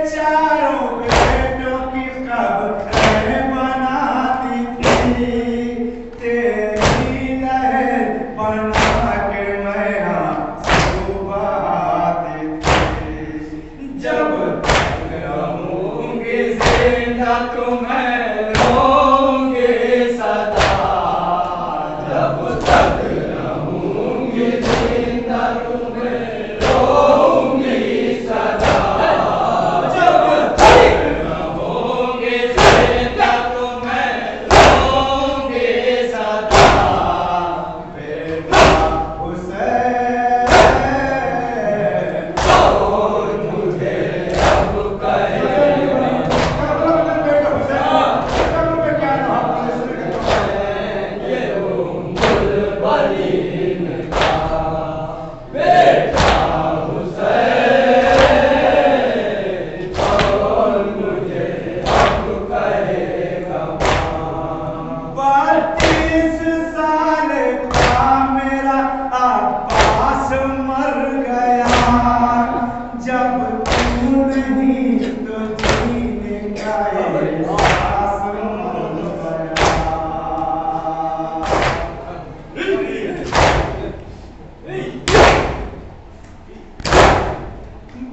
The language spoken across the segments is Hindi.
चारों बेटों की खबरें बनाती थी, तेरी लहर बना के मैं सुबह आती थी। जब तक रहूंगी जिंदा तुम्हें रोऊंगी सदा, जब तक रहूंगी जिंदा तुम्हें रोऊंगी सदा, जब तक रहूंगी जिंदा तुम्हें रोऊंगी सदा। बेटा हुसैन और मुझे अब कहेगा ये बुलबुलीन का बेटा हुसैन और मुझे अब कहेगा। 32 साल का मेरा अब्बास मर गया, जब तू नहीं तो जीने का एहसास मर गया।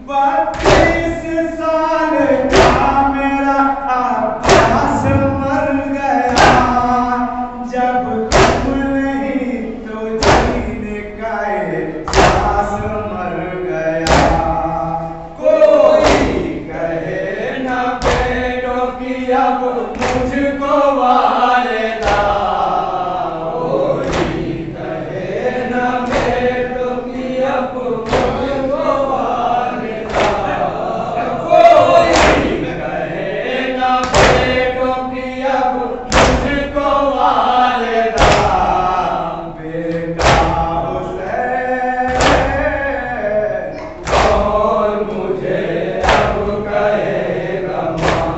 32 साल का मेरा अब्बास मर गया, जब तुम नहीं तो जीने का एहसास मर गया। कोई कहे ना बेटों की अब मुझको वालिदा, कोई कहे ना बेटों की अब मुझको वालिदा, कोई कहे ना बेटों की अब मुझको वालिदा। बेटा हुसैन और मुझे अब कहेगा माँ।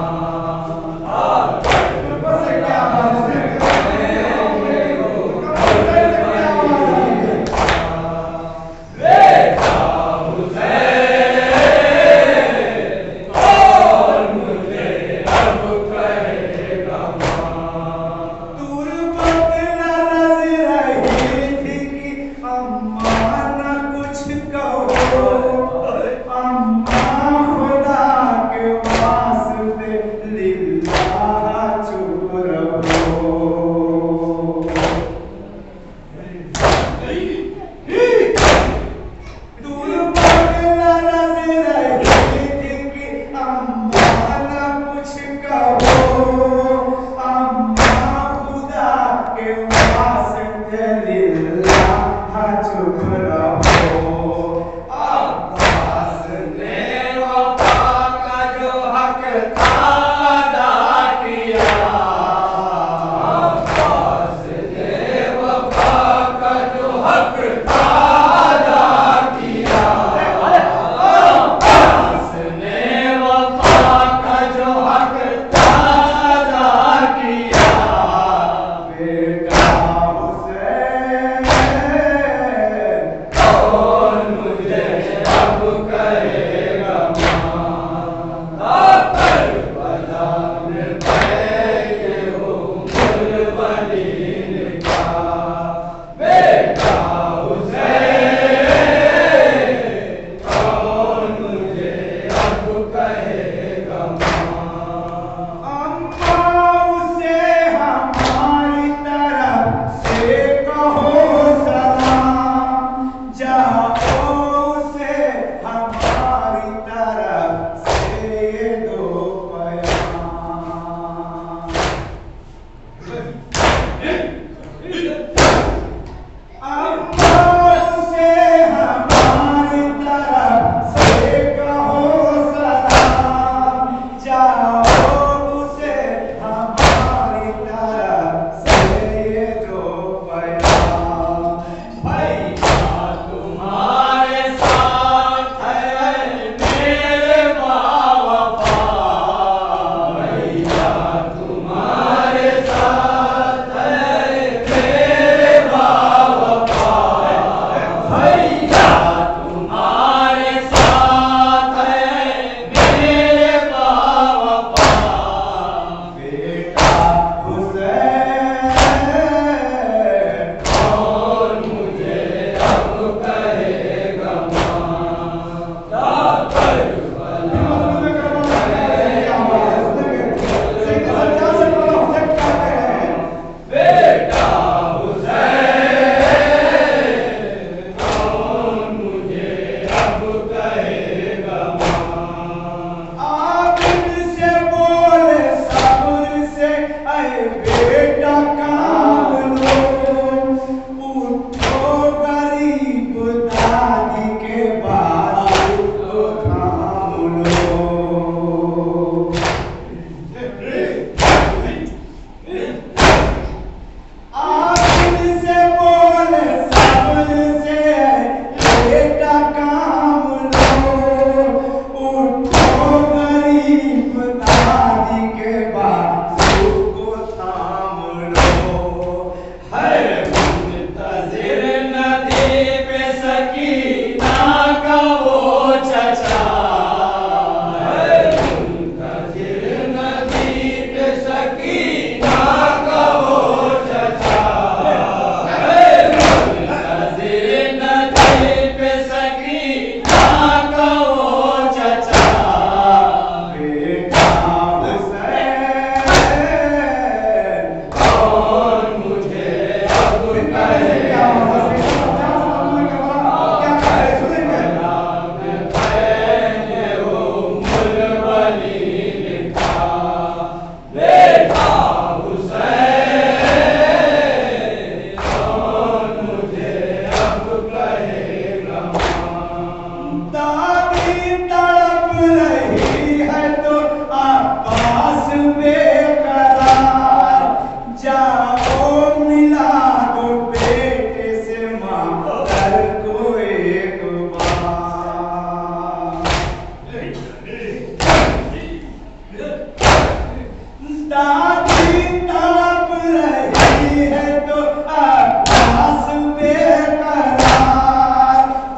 दादी तड़प रही है तो आवाज बेकरार,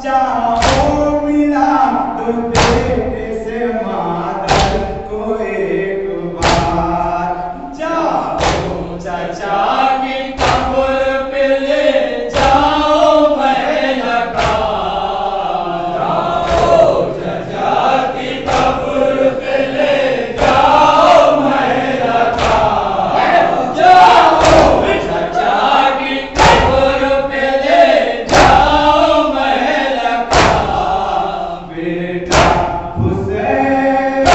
जाओ मिला दो बेटे से मादर को एक बार, जाओ चाचा की कब्र पे ले जाओ महल का, जाओ चाचा की कब्र पे ले जाओ महल का, जाओ चाचा की कब्र पे ले जाओ महल का, बेटा हुसैन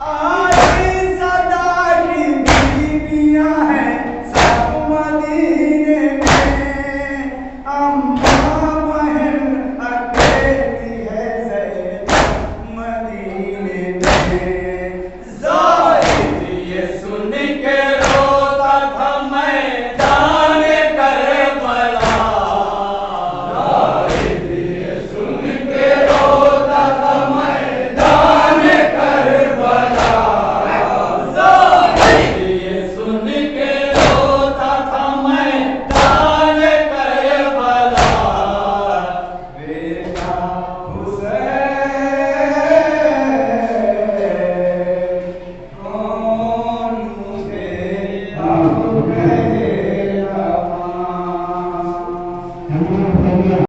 आज सदा की बीवियां